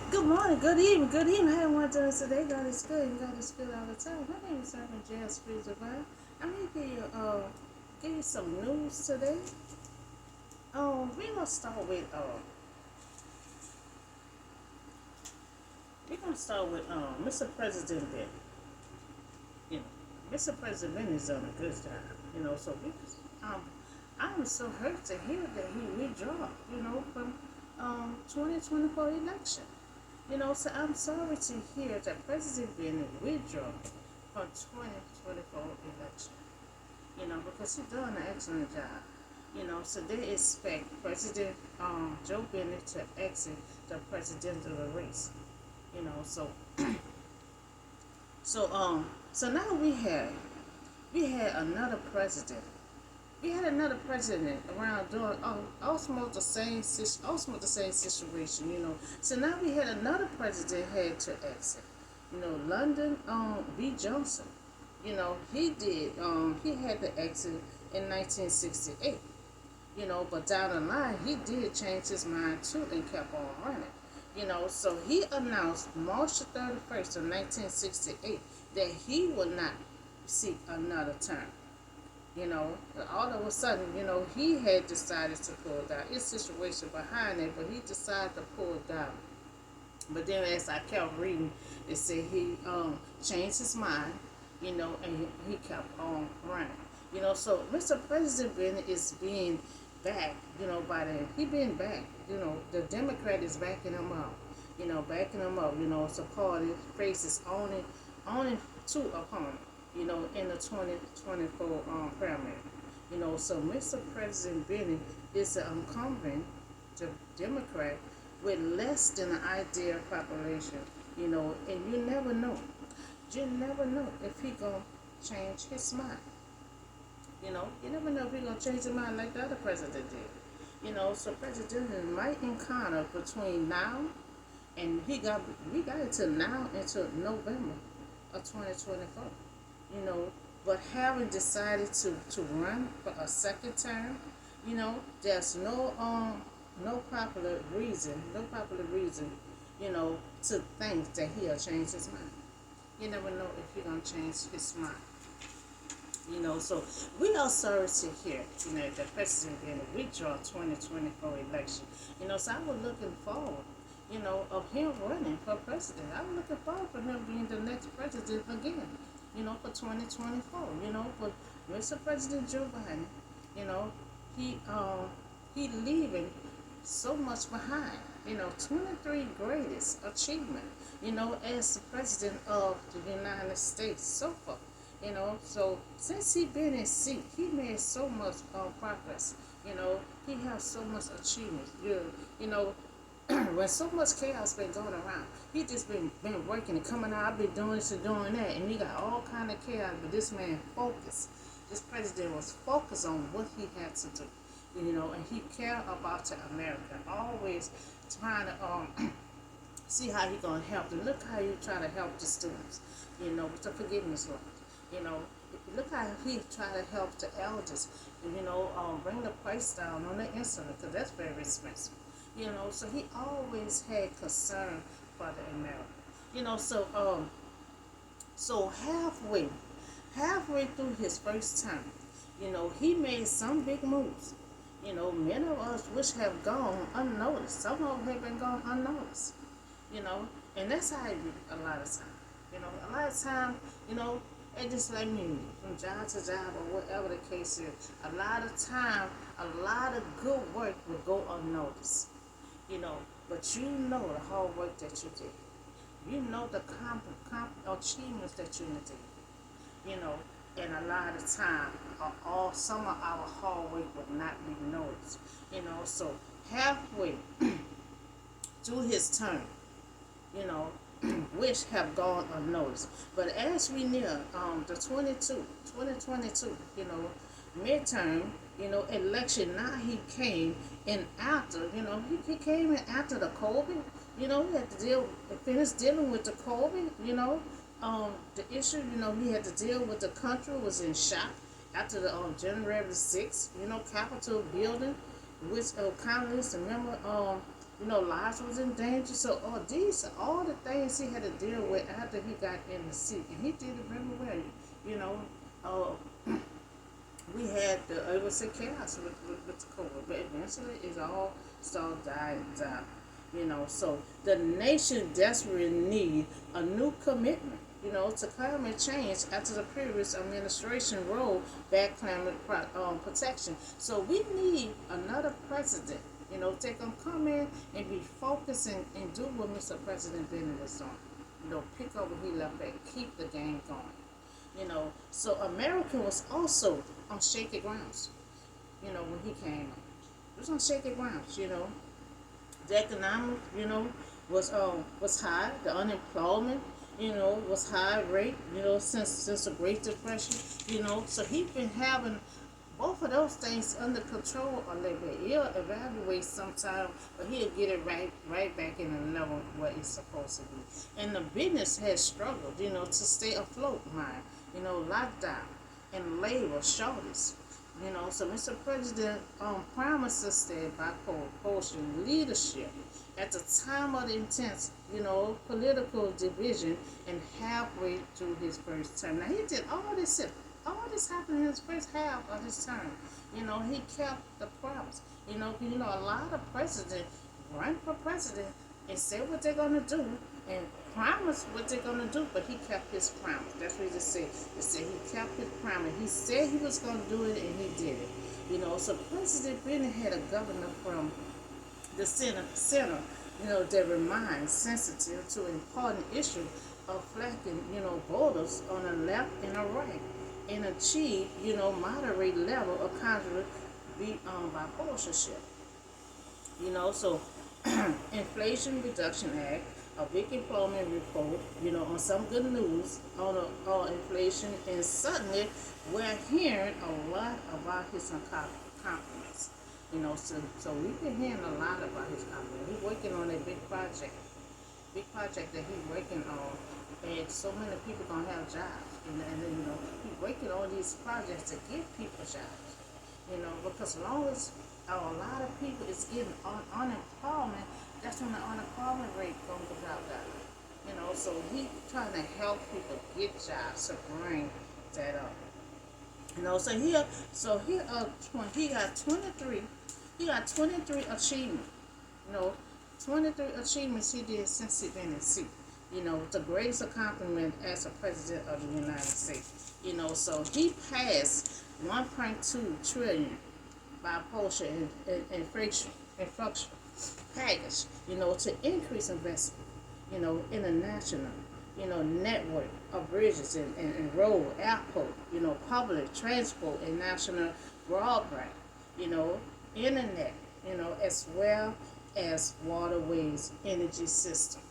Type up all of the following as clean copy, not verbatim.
Good morning, good evening, good evening. How everyone doing today? God is good and God is good all the time. My name is Sergeant J.S. Spiritual Divine. I'm here to give you some news today. We're gonna start with Mr. President Ben. You know, Mr. President Ben is on a good job. So um I'm so hurt to hear that he withdrew, from 2024 election. So I'm sorry to hear that President Biden withdraw from 2024 election. Because he done an excellent job. So they expect President Joe Biden to exit the presidential race. You know, so so now we had another president. We had another president around doing almost the same situation. So now we had another president had to exit. Lyndon B. Johnson. He had to exit in 1968. But down the line he did change his mind too and kept on running. So he announced March 31st of 1968 that he would not seek another term. All of a sudden, he had decided to pull down. His situation behind it, but he decided to pull down. But then, as I kept reading, it said he changed his mind, and he kept on running. So Mr. President Biden is being backed, by he being backed. The Democrat is backing him up. Backing him up. It's a party faces only two opponents. In the 2024 primary. So Mr. President Biden is an incumbent, the Democrat, with less than an ideal population. And you never know. You never know if he gonna change his mind. You never know if he gonna change his mind like the other president did. So President might encounter between now and we got it till now until November of 2024. you know, but having decided to run for a second term, there's no popular reason, to think that he'll change his mind. You never know if he's gonna change his mind. So we are sorry to hear, that President going to withdraw 2024 election. So I was looking forward, of him running for president. I was looking forward for him being the next president again, for 2024. For Mr. President Joe Biden, you know, he he leaving so much behind. 23 greatest achievement, as the president of the United States so far. So since he been in seat, he made so much progress. He has so much achievement. You know, when so much chaos been going around, he just been working and coming out. I've been doing this and doing that, and he got all kind of chaos. But this man focused. This president was focused on what he had to do. And he cared about the America. Always trying to see how he gonna help them. Look how he try to help the students. With the forgiveness law. You know, look how he try to help the elders. Bring the price down on the insulin because that's very expensive. So he always had concern for the America. So halfway through his first term, he made some big moves. Many of us which have gone unnoticed. Some of them have been gone unnoticed. And that's how it be a lot of time. A lot of time, it just like me, from job to job or whatever the case is. A lot of time, a lot of good work will go unnoticed. But the hard work that you did. The achievements that you did. And a lot of time, some of our hard work will not be noticed. So halfway through his term, you know, which have gone unnoticed. But as we near the 2022, midterm, election, now he came in after, he came in after the COVID, he had to finish dealing with the COVID, the issue, he had to deal with the country was in shock after the January 6th, Capitol building, which Congress, remember, Lives was in danger. So all the things he had to deal with after he got in the seat, and he did it very well. You know, we had it was a chaos with the COVID, but eventually it all started dying down. So the nation desperately need a new commitment. To climate change after the previous administration rolled back climate protection. So we need another president. They gonna come in and be focusing and do what Mr. President Biden was doing. Pick up where he left at, keep the game going. So America was also on shaky grounds, when he came on. It was on shaky grounds. The economic, was high. The unemployment, was high rate, since the Great Depression. So he been having both of those things under control a little bit. He'll evaluate sometime, but he'll get it right back in the level where it's supposed to be. And the business has struggled, to stay afloat, mind. Lockdown and labor shortage. So Mr. President promises that by coalition leadership at the time of the intense, political division and halfway through his first term. Now he did all this happened in his first half of his term. He kept the promise. A lot of presidents run for president and say what they're gonna do and promise what they're gonna do, but he kept his promise. That's what he just said. He said he kept his promise. He said he was gonna do it and he did it. So President Biden had a governor from the center, that remains sensitive to important issue of flanking, voters on the left and the right and achieve, moderate level of Congress bipartisanship. So Inflation Reduction Act, a big employment report, on some good news on inflation, and suddenly we're hearing a lot about his accomplishments. So we've been hearing a lot about his accomplishments. He's working on a big project that he's working on, and so many people gonna have jobs. And he's working on these projects to give people jobs. Because as long as a lot of people is getting unemployment, that's when the unemployment rate gonna go down. So he trying to help people get jobs to bring that up. He got 23. He got 23 achievements. 23 achievements he did since he been in seat. The greatest accomplishment as a president of the United States. So he passed 1.2 trillion bipartisan inflation package, to increase investment, international, network of bridges and road, airport, public transport and national broadband, internet, as well as waterways, energy system,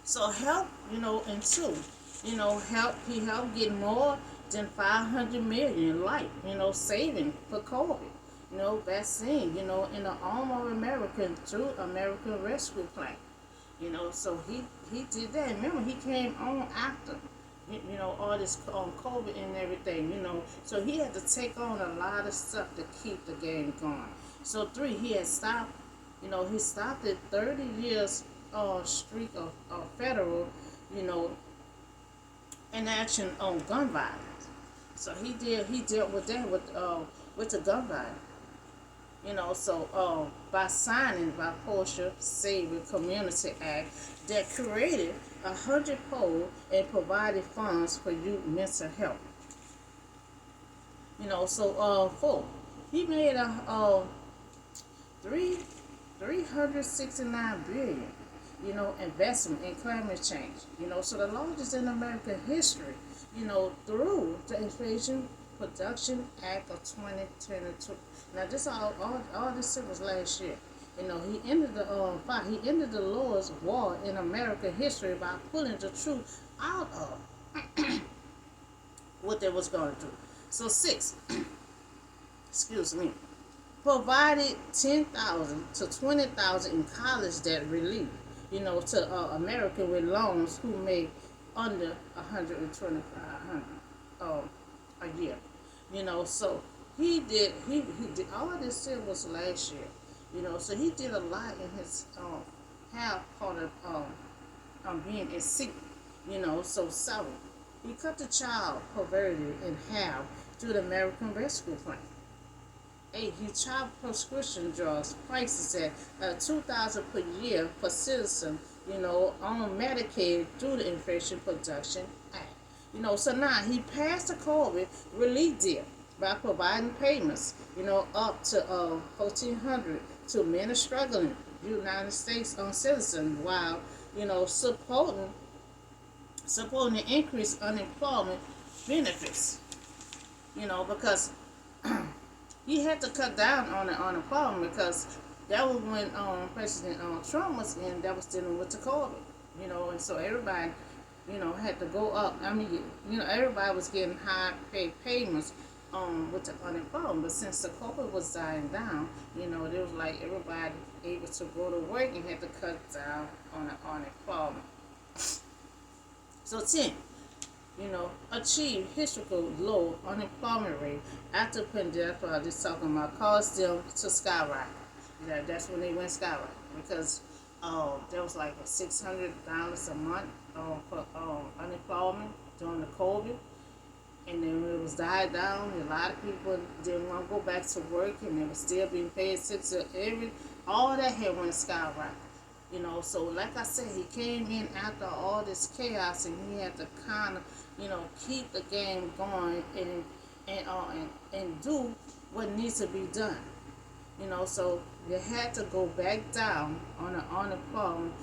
so help, and two, he helped get more than 500 million life, saving for COVID, vaccine, in the arm of American through American Rescue Plan. So he did that. Remember, he came on after, all this COVID and everything, So he had to take on a lot of stuff to keep the game going. So three, he had stopped, he stopped the 30 years streak of federal, inaction on gun violence. So he dealt with that with the gun violence. So by signing by Porsche Savior Community Act that created 100 poll and provided funds for youth mental health. So four, he made a 369 billion, investment in climate change. So the largest in American history, through the Inflation Production Act of 2022. Now this all this shit was last year. He ended the lowest war in American history by pulling the truth out of what they was going through. So six, excuse me, provided 10,000 to 20,000 in college debt relief, to American with loans who make under 125,000 a year. So he did all of this shit was last year. So he did a lot in his half part of being a sick, so several. He cut the child poverty in half through the American Rescue Plan. 8. He child prescription drugs prices at $2,000 per year per citizen, on Medicaid through the Inflation Production Act. So now he passed the COVID relief deal by providing payments, up to $1,400 to many struggling United States citizens, while supporting the increased unemployment benefits. Because he had to cut down on the unemployment, because that was when President Trump was in, that was dealing with the COVID, and so everybody, had to go up. I mean, everybody was getting high paid payments with the unemployment, but since the COVID was dying down, it was like everybody able to go to work and had to cut down on the unemployment. So 10, achieve historical low unemployment rate after pandemic. Just talking about caused them to skyrocket. That's when they went skyrocket, because there was like $600 a month for unemployment during the COVID, and then when it was died down, a lot of people didn't want to go back to work, and they were still being paid six or all that had went skyrocket. So like I said, he came in after all this chaos, and he had to kind of, keep the game going and do what needs to be done. So they had to go back down on the unemployment,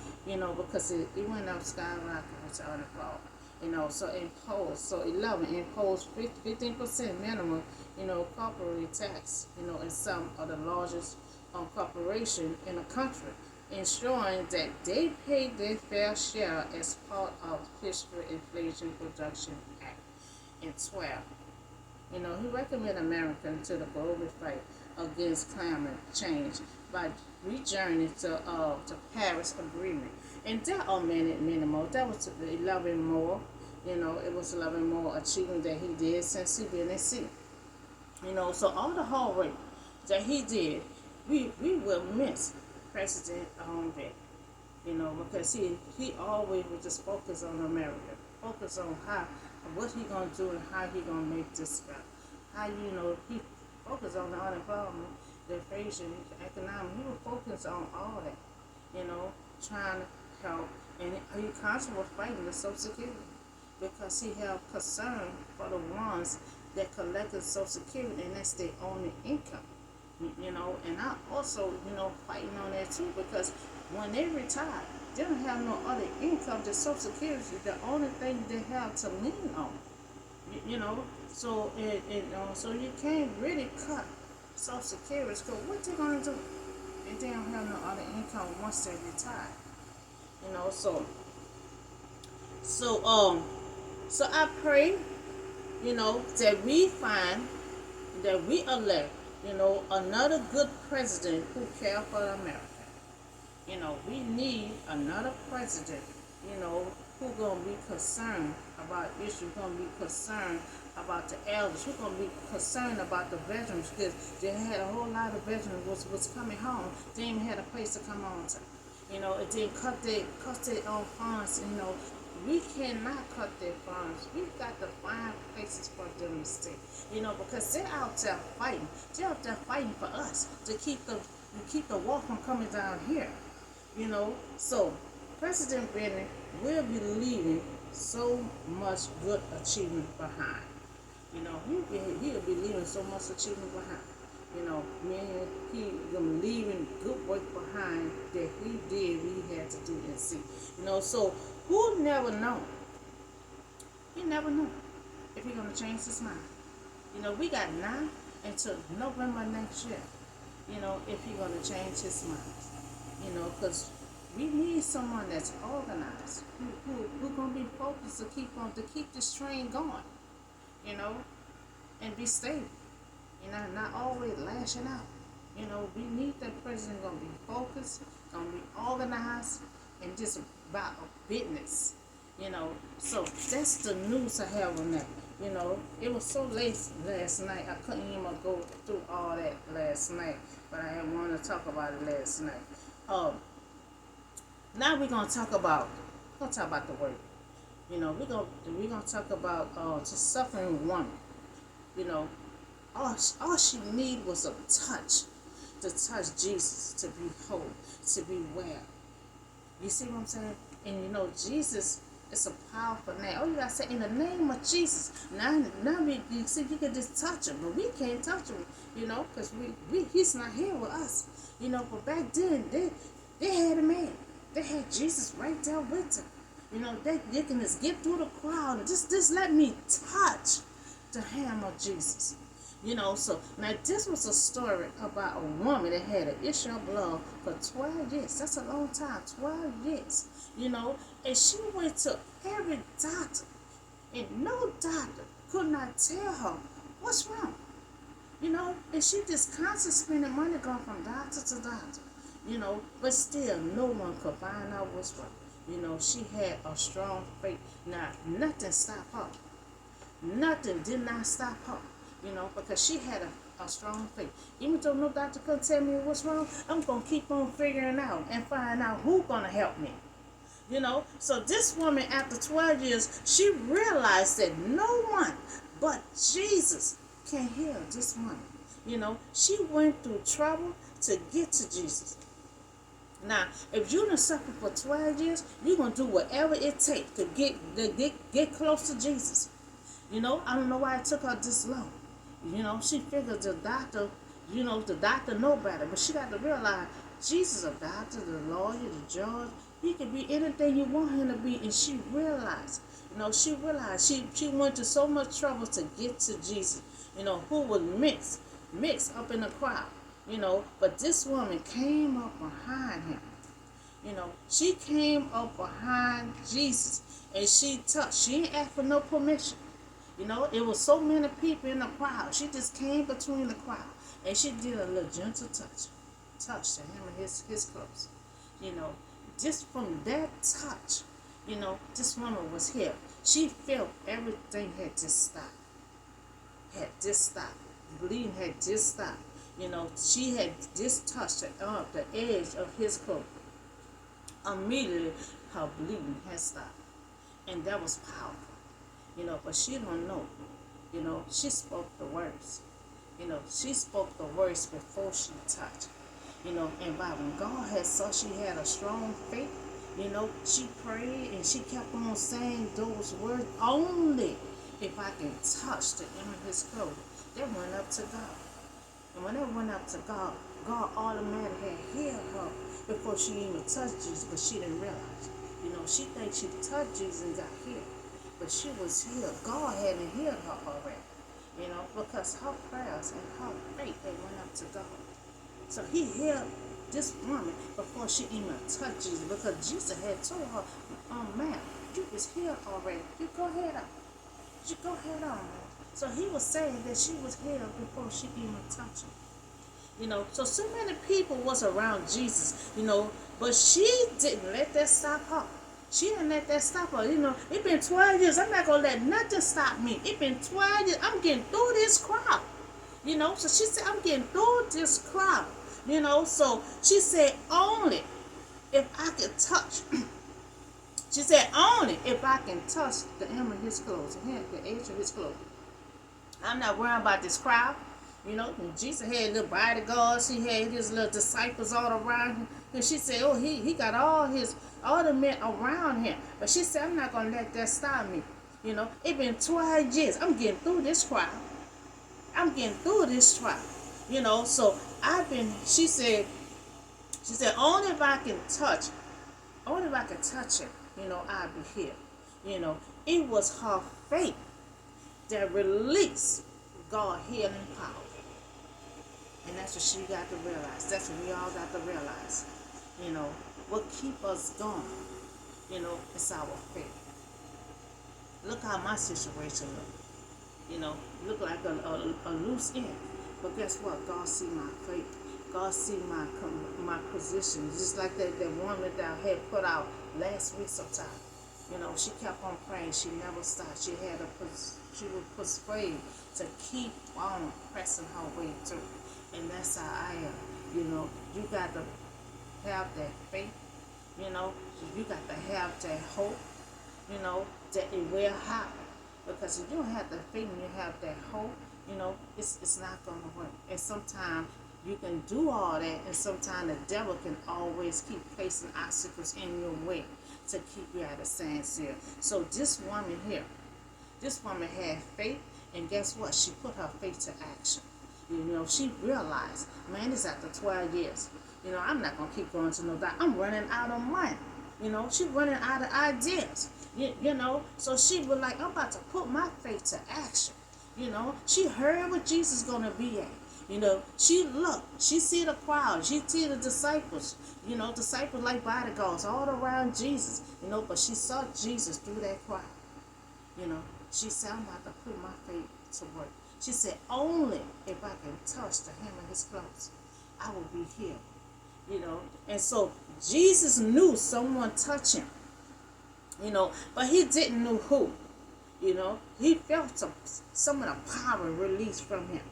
because it went up skyrocket with the unemployment. So impose, 11, impose 15% minimum, corporate tax, in some of the largest corporation in the country, ensuring that they pay their fair share as part of Fiscal Inflation Production Act. And 12, he recommended Americans to the global fight against climate change by rejoining to Paris Agreement. And that are many more. That was 11 more. It was 11 more achievements that he did since he been in seat. So all the hard work that he did, we will miss President Beck. Because he always was just focused on America, focus on what he gonna do and how he gonna make this guy. How he focused on the unemployment, the inflation, the economic. He was focused on all that. Trying to help, and he constantly was fighting the Social Security, because he had concern for the ones that collected Social Security, and that's their only income. And I also, fighting on that too, because when they retire, they don't have no other income than Social Security. The only thing they have to lean on, So so you can't really cut Social Security, because what they gonna do if they don't have no other income once they retire? So I pray, that we find, that we elect, another good president who cares for America. We need another president, who gonna be concerned about issues, gonna be concerned about the elders, who gonna be concerned about the veterans, because they had a whole lot of veterans was coming home. They didn't even have a place to come home to. It didn't cut their own funds. We cannot cut their funds. We've got to find places for them to stay. Because they're out there fighting. They're out there fighting for us to keep the war from coming down here. So President Biden will be leaving so much good achievement behind. He'll be leaving so much achievement behind. Meaning he's leaving good work behind that he did, we had to do and see. So who never know? You never know if he's gonna change his mind. We got now until November next year. If he's gonna change his mind. Because we need someone that's organized, who gonna be focused to keep this train going. And be stable. Not always lashing out. We need that president gonna be focused, gonna be organized, and just about a business. So that's the news I have on that. It was so late last night, I couldn't even go through all that last night. But but I had wanted to talk about it last night. Um, Now we're gonna talk about the word. We're gonna talk about just suffering woman. You know, all she need was a touch, to touch Jesus, to be whole, to be well. You see what I'm saying? And Jesus is a powerful name. Oh, you gotta say in the name of Jesus. Now you see, you can just touch him, but we can't touch him. Because he's not here with us. But back then they had a man. They had Jesus right there with them. They can just get through the crowd and just let me touch the hem of Jesus. So now this was a story about a woman that had an issue of blood for 12 years. That's a long time, 12 years. And she went to every doctor, and no doctor could not tell her what's wrong. And she just constantly spending money going from doctor to doctor. But still no one could find out what's wrong. She had a strong faith. Now nothing stopped her. Nothing did not stop her. Because she had a strong faith. Even though no doctor couldn't tell me what's wrong, I'm going to keep on figuring out and find out who's going to help me. So this woman, after 12 years, she realized that no one but Jesus can heal this woman. She went through trouble to get to Jesus. Now, if you done suffer for 12 years, you're going to do whatever it takes to get close to Jesus. I don't know why it took her this long. She figured the doctor know better. But she got to realize Jesus, a doctor, the lawyer, the judge, he can be anything you want him to be. And she realized, she went to so much trouble to get to Jesus, who was mixed up in the crowd. But this woman came up behind him. She came up behind Jesus and she touched. She didn't ask for no permission. It was so many people in the crowd. She just came between the crowd and she did a little gentle touch to him and his clothes. Just from that touch, this woman was healed. She felt everything had just stopped. Bleeding had just stopped. She had just touched the edge of his coat. Immediately, her bleeding had stopped. And that was powerful. But she don't know. She spoke the words. She spoke the words before she touched. And by when God saw she had a strong faith, she prayed and she kept on saying those words, only if I can touch the hem of his clothes. That went up to God. And when it went up to God, God automatically had healed her before she even touched Jesus, but she didn't realize. She thinks she touched Jesus and got healed. But she was healed. God hadn't healed her already. Because her prayers and her faith, they went up to God. So he healed this woman before she even touched Jesus, because Jesus had told her, ma'am, you was healed already. You go ahead on. You go ahead on. So he was saying that she was healed before she even touched him. So many people was around Jesus, but she didn't let that stop her. She didn't let that stop her. It been 12 years. I'm not going to let nothing stop me. It been 12 years. I'm getting through this crowd. So she said, I'm getting through this crowd. So she said, only if I can touch. She said, only if I can touch the hem of his clothes, the edge of his clothes. I'm not worrying about this crowd. And Jesus had little bodyguards. He had his little disciples all around him. And she said, oh, he got all the men around him. But she said, I'm not going to let that stop me. It been 12 years. I'm getting through this crowd. I'm getting through this trial. So she said, only if I can touch it, I'll be here. It was her faith that released God healing power. And that's what she got to realize. That's what we all got to realize. What keep us going, it's our faith. Look how my situation look. Look like a loose end. But guess what? God see my faith. God see my position. Just like that woman that I had put out last week sometime. She kept on praying. She never stopped. She was persuaded to keep on pressing her way through. And that's how I am. You know, you got to have that faith. You know, you got to have that hope. You know, that it will happen. Because if you don't have the faith and you have that hope, you know, it's not going to work. And sometimes you can do all that, and sometimes the devil can always keep placing obstacles in your way to keep you at a standstill. So this woman here, this woman had faith, and guess what? She put her faith to action. You know, she realized, man, it's after 12 years. You know, I'm not going to keep going to no doctor. I'm running out of money. You know, she's running out of ideas. You know, so she was like, I'm about to put my faith to action. You know, she heard what Jesus going to be at. You know, she looked, she see the crowd, she see the disciples. You know, disciples like bodyguards all around Jesus. You know, but she saw Jesus through that crowd. You know, she said, I'm about to put my faith to work. She said, only if I can touch the hem of his clothes, I will be healed. You know, and so Jesus knew someone touched him. You know, but he didn't know who. You know, he felt some of the power released from him.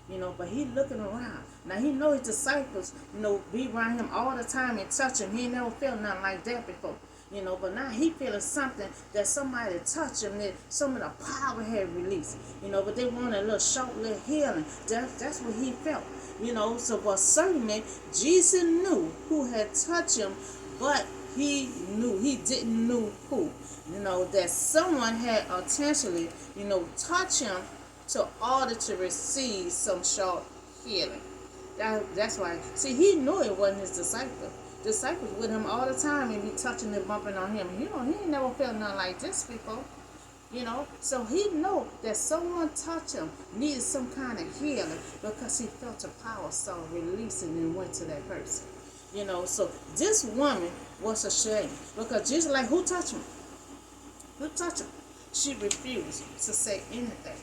You know, but he looking around. Now he know his disciples, you know, be around him all the time and touch him. He ain't never felt nothing like that before. You know, but now he feeling something that somebody touched him, that some of the power had released. You know, but they wanted a little short little healing. That's what he felt. You know, so but certainly Jesus knew who had touched him, but he didn't know who. You know, that someone had intentionally, you know, touched him to order to receive some short healing. That's why. See, he knew it wasn't his disciple. Disciples with him all the time and be touching and bumping on him. You know, he ain't never felt nothing like this before. You know, so he know that someone touched him, needed some kind of healing because he felt the power start releasing and went to that person. You know, so this woman was ashamed because Jesus like, who touched him? Who touched him? She refused to say anything.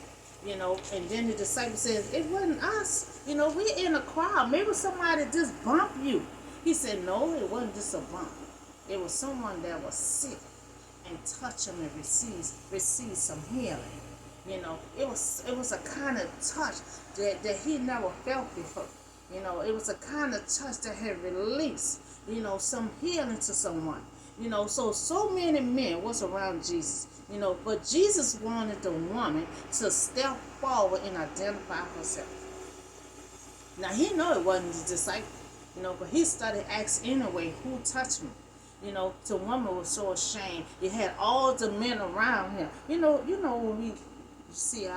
You know, and then the disciple says, it wasn't us. You know, we're in a crowd. Maybe somebody just bumped you. He said, no, it wasn't just a bump. It was someone that was sick and touched him and received some healing. You know, it was a kind of touch that he never felt before. You know, it was a kind of touch that had released, you know, some healing to someone. You know, so many men was around Jesus. You know, but Jesus wanted the woman to step forward and identify herself. Now, he knew it wasn't his disciple. You know, but he started asking anyway, who touched me? You know, the woman was so ashamed. He had all the men around him. You know when we see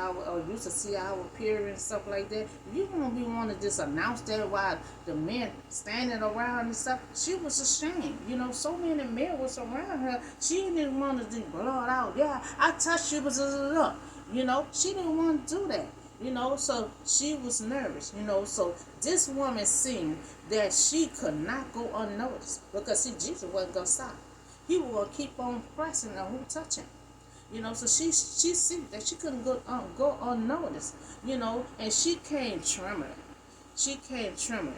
used to see our period and stuff like that, you won't be wanting to just announce that while the men standing around and stuff. She was ashamed. You know, so many men was around her. She didn't want to just blurt out, yeah, I touched you, but you know, she didn't want to do that. You know, so she was nervous, you know. So this woman seen that she could not go unnoticed because, see, Jesus wasn't going to stop. He was going to keep on pressing on who touched him. You know, so she seen that she couldn't go unnoticed, you know, and she came trembling. She came trembling.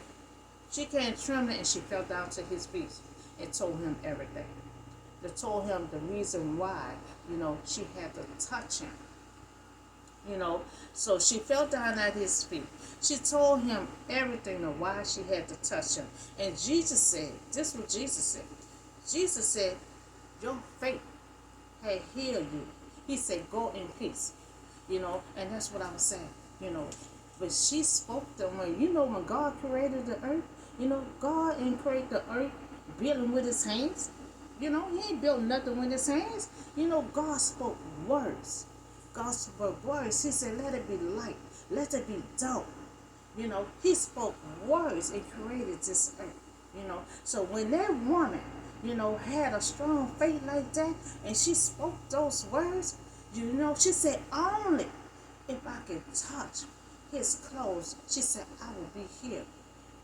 She came trembling and she fell down to his feet and told him everything. They told him the reason why, you know, she had to touch him. You know, so she fell down at his feet. She told him everything of why she had to touch him. And Jesus said, this is what Jesus said. Jesus said, your faith had healed you. He said, go in peace. You know, and that's what I was saying. You know, but she spoke to him. You know, when God created the earth, you know, God didn't create the earth building with his hands. You know, he ain't built nothing with his hands. You know, God spoke words. God spoke words. He said, let it be light. Let it be dark. You know, he spoke words and created this earth. You know, so when that woman, you know, had a strong faith like that and she spoke those words, you know, she said, only if I can touch his clothes, she said, I will be healed.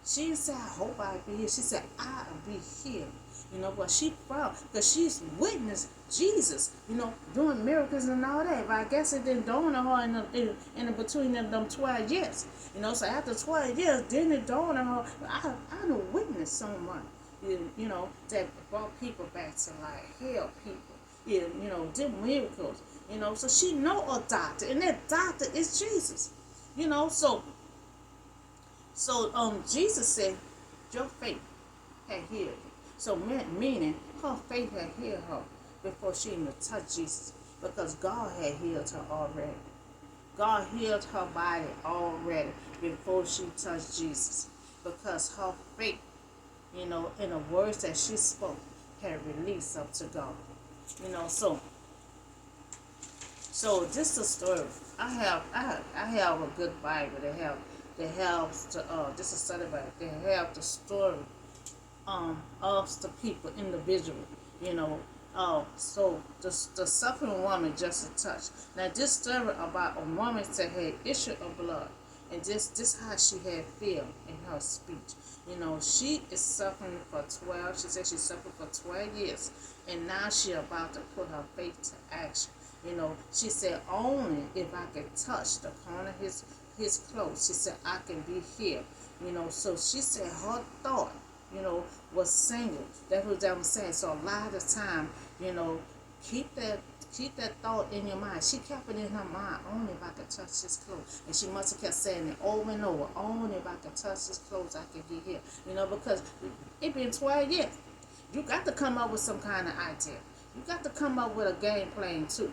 She didn't say, I hope I'll be healed. She said, I'll be healed. You know, but she proud because she's witnessed Jesus, you know, doing miracles and all that. But I guess it didn't dawn on her in between them 12 years. You know, so after 12 years, then it dawned on her, I don't witness someone, you know, that brought people back to life, healed people, you know, did miracles, you know. So she know a doctor, and that doctor is Jesus, you know. So Jesus said, Your faith had healed you. So meaning her faith had healed her before she even touched Jesus, because God had healed her already. God healed her body already before she touched Jesus, because her faith, in the words that she spoke, had released up to God. So this is a story. I have a good Bible. This is a study Bible. They have the story of the people individually. You know, so the suffering woman just a touch. Now this story about a woman that had issue of blood, and this how she had feel in her speech. She is suffering for 12. She said she suffered for 12 years, and now she about to put her faith to action. She said only if I can touch the corner of his clothes, she said I can be healed. So she said her thought, was single. That's what I'm saying. So a lot of the time, keep that thought in your mind. She kept it in her mind. Only if I could touch his clothes. And she must have kept saying it over and over. Only if I could touch his clothes, I could get healed. Because it been 12 years. You got to come up with some kind of idea. You got to come up with a game plan too.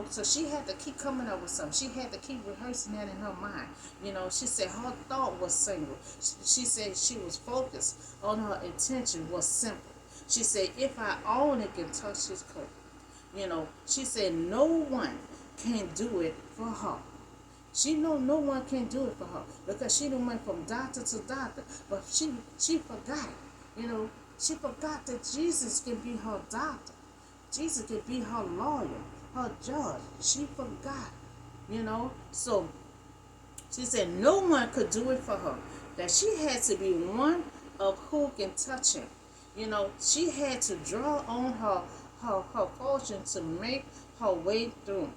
So she had to keep coming up with something. She had to keep rehearsing that in her mind. She said her thought was single. She said she was focused on her intention was simple. She said, if I only can touch his coat. She said no one can do it for her. She know no one can do it for her, because she done went from doctor to doctor, but she forgot. She forgot that Jesus can be her doctor. Jesus can be her lawyer, her judge. She forgot. So she said no one could do it for her. That she had to be one of who can touch him. She had to draw on her fortune to make her way through,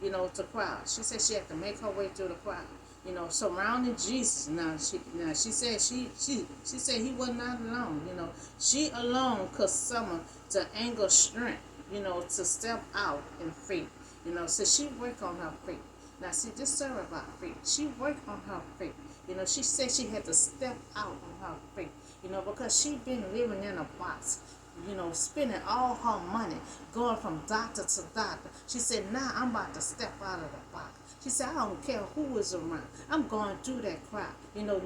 the crowd. She said she had to make her way through the crowd, surrounding Jesus. She said she said he was not alone. She alone could summon the anger strength, to step out in faith. So she worked on her faith. Now see, this story about faith. She worked on her faith. She said she had to step out on her faith. Because she been living in a box. Spending all her money, going from doctor to doctor. She said, now I'm about to step out of the box. She said, I don't care who is around. I'm going through that crowd.